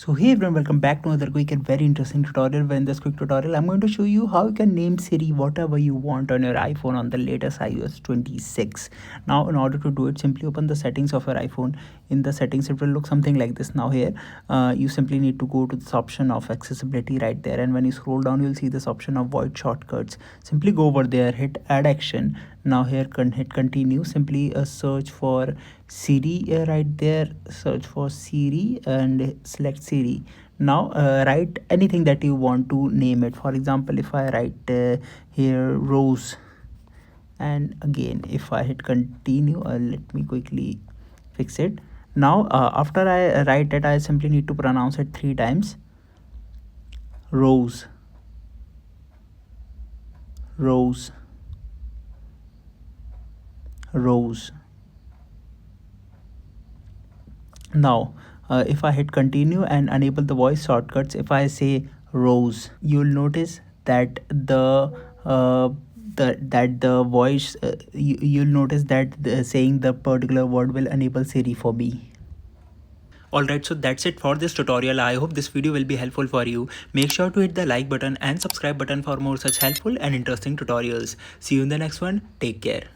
So hey everyone, welcome back to another quick and very interesting tutorial. Where in this quick tutorial, I'm going to show you how you can name Siri whatever you want on your iPhone on the latest iOS 26. Now, in order to do it, simply open the settings of your iPhone. In the settings, it will look something like this. Now here, you simply need to go to this option of accessibility right there. And when you scroll down, you'll see this option of voice shortcuts. Simply go over there, hit add action. Now here, hit continue. Simply search for Siri right there. Search for Siri and select Siri. Now write anything that you want to name it. For example, if I write here Rose, and again if I hit continue, let me quickly fix it. Now after I write it, I simply need to pronounce it 3 times. Rose, Rose, Rose. Now if I hit continue and enable the voice shortcuts, if I say Rose, you'll notice that the voice you'll notice that saying the particular word will enable Siri for me. Alright, so that's it for this tutorial. I hope this video will be helpful for you. Make sure to hit the like button and subscribe button for more such helpful and interesting tutorials. See you in the next one. Take care.